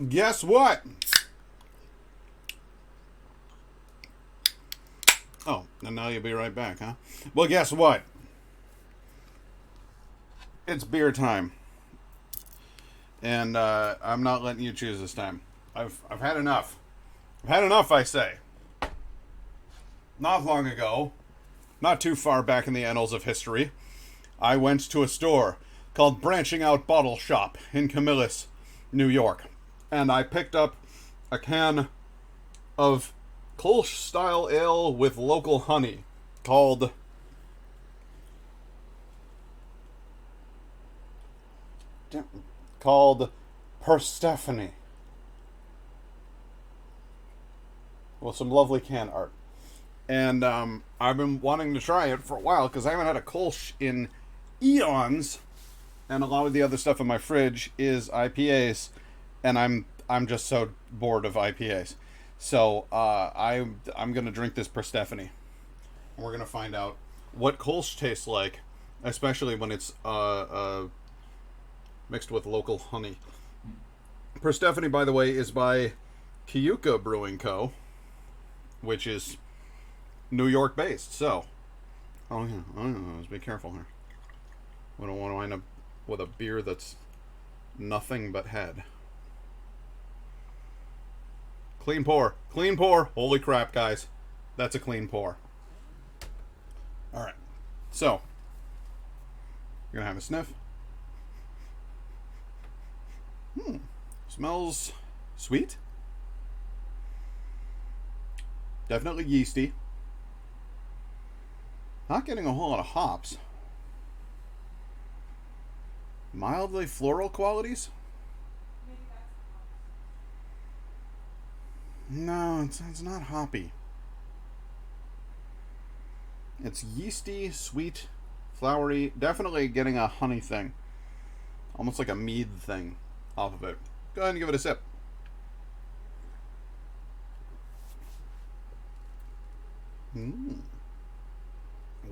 Guess what? Oh, and now you'll be right back, huh? Well, guess what? It's beer time, and I'm not letting you choose this time. I've had enough. I've had enough, I say. Not long ago, not too far back in the annals of history, I went to a store called Branching Out Bottle Shop in Camillus, New York, and I picked up a can of Kolsch style ale with local honey called called Perstephanie. With some lovely can art. And I've been wanting to try it for a while because I haven't had a Kolsch in eons, and a lot of the other stuff in my fridge is IPAs, and I'm just so bored of IPAs. So I'm gonna drink this Perstephanie, and we're gonna find out what Kolsch tastes like, especially when it's mixed with local honey. Perstephanie, by the way, is by Keuka Brewing Co., which is New York based. So, let's be careful here. We don't want to wind up with a beer that's nothing but head. Clean pour. Clean pour. Holy crap, guys. That's a clean pour. Alright. So, you're going to have a sniff. Smells sweet. Definitely yeasty. Not getting a whole lot of hops. Mildly floral qualities? No, it's not hoppy. It's yeasty, sweet, flowery. Definitely getting a honey thing. Almost like a mead thing off of it. Go ahead and give it a sip.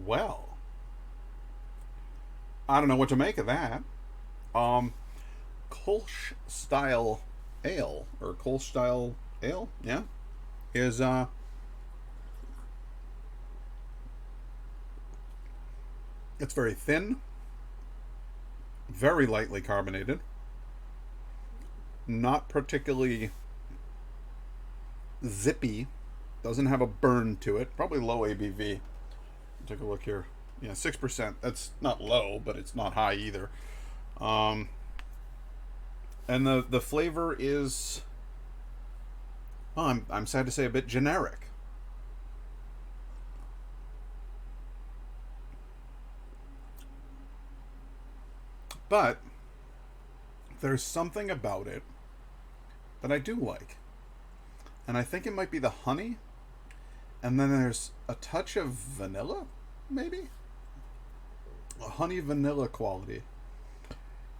Well, I don't know what to make of that. Kolsch style ale, or Kolsch style ale, yeah, is it's very thin, very lightly carbonated, not particularly zippy, doesn't have a burn to it, probably low ABV. Take a look here. Yeah, 6%. That's not low, but it's not high either. And the flavor is, well, I'm sad to say, a bit generic. But there's something about it that I do like. And I think it might be the honey. And then there's a touch of vanilla, maybe? A honey vanilla quality.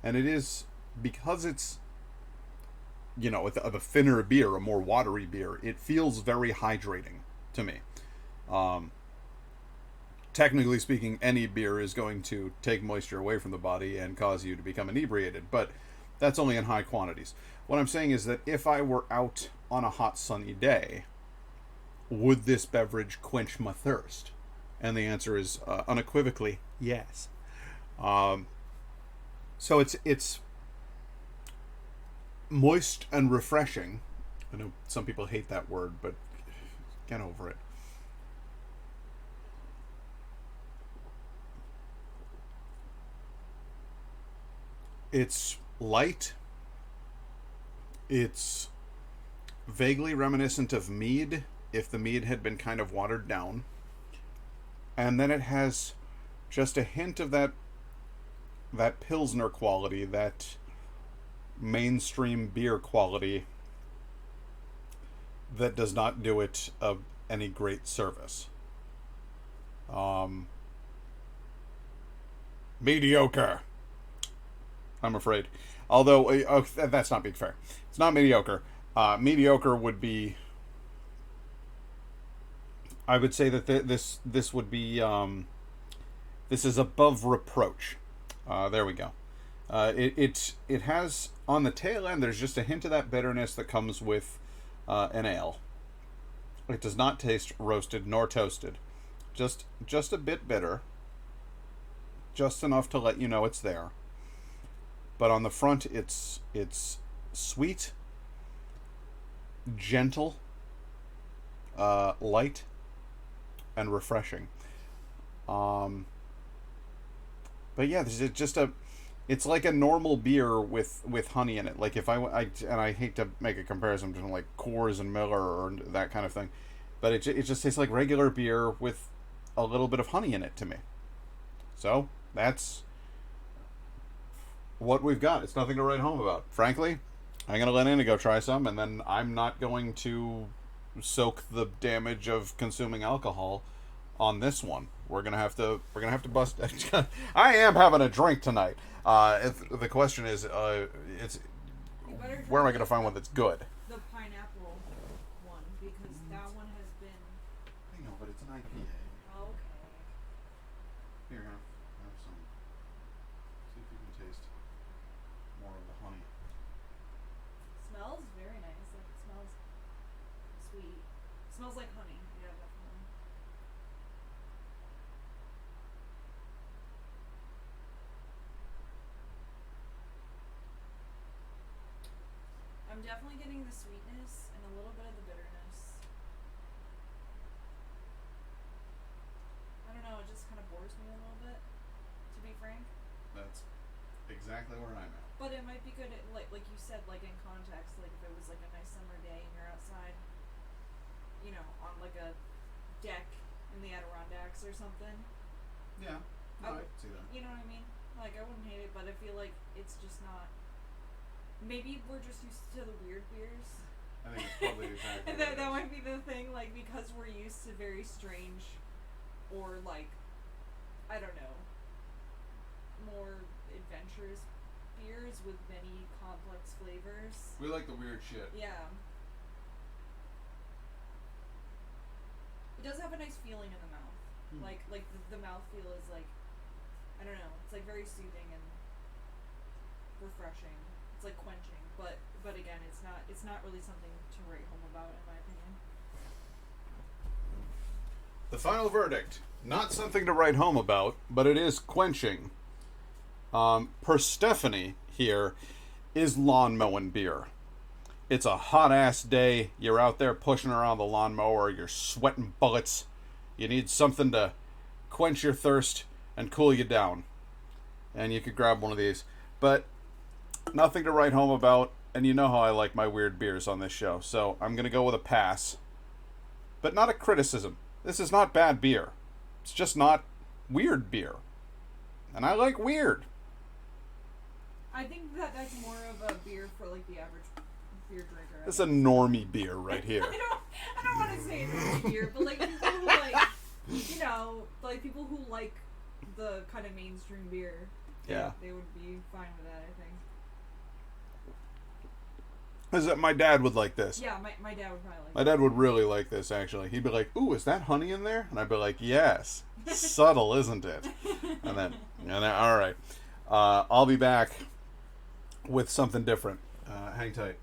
And it is, because it's, of a thinner beer, a more watery beer, it feels very hydrating to me. Technically speaking, any beer is going to take moisture away from the body and cause you to become inebriated, but that's only in high quantities. What I'm saying is that if I were out on a hot sunny day, would this beverage quench my thirst? And the answer is unequivocally yes. So it's moist and refreshing. I know some people hate that word, but get over it. It's light. It's vaguely reminiscent of mead, if the mead had been kind of watered down. And then it has just a hint of that Pilsner quality, that mainstream beer quality that does not do it any great service. Mediocre, I'm afraid. Although, that's not being fair. It's not mediocre. Mediocre would be, I would say that this would be, this is above reproach. There we go. It has on the tail end. There's just a hint of that bitterness that comes with an ale. It does not taste roasted nor toasted. Just a bit bitter. Just enough to let you know it's there. But on the front, it's sweet, gentle, light, and refreshing. But yeah, this is just it's like a normal beer with honey in it. Like if and I hate to make a comparison between like Coors and Miller or that kind of thing, but it just tastes like regular beer with a little bit of honey in it to me. So that's what we've got. It's nothing to write home about. Frankly, I'm gonna let Indigo try some, and then I'm not going to soak the damage of consuming alcohol on this one. We're gonna have to bust. I am having a drink tonight. The question is, it's where am I gonna find one that's good? The pineapple one, because that one has been. I know, but it's an IPA. Oh, okay. Here, have some. See if you can taste more of the honey. Smells very nice. Like it smells sweet. Smells like honey. Yeah, definitely. I'm definitely getting the sweetness and a little bit of the bitterness. I don't know, it just kind of bores me a little bit, to be frank. That's exactly where I'm at. But it might be good, like you said, like in context, like if it was like a nice summer day and you're outside, you know, on like a deck in the Adirondacks or something. Yeah, no, I see that. You know what I mean? Like I wouldn't hate it, but I feel like it's just not. Maybe we're just used to the weird beers. I think it's probably exactly. And that might be the thing, like because we're used to very strange, or like, I don't know, more adventurous beers with many complex flavors. We like the weird shit. Yeah. It does have a nice feeling in the mouth. Like the mouthfeel is like, I don't know, it's like very soothing and refreshing. It's like quenching, but again, it's not really something to write home about in my opinion. The final verdict: not something to write home about, but it is quenching. Perstephanie here is lawn mowing beer. It's a hot ass day. You're out there pushing around the lawnmower. You're sweating bullets. You need something to quench your thirst and cool you down. And you could grab one of these. But nothing to write home about. And you know how I like my weird beers on this show. So I'm going to go with a pass. But not a criticism. This is not bad beer. It's just not weird beer. And I like weird. I think that's more of a beer for like the average beer drinker. It's a normie beer right here. I don't want to say it's normie beer, but like people who like, you know, like people who like the kind of mainstream beer. Yeah. They would be fine with that, I think. Is that my dad would like this? Yeah, my dad would probably like My dad would really like this, actually. He'd be like, ooh, is that honey in there? And I'd be like, yes. Subtle, isn't it? And then all right. I'll be back with something different. Hang tight.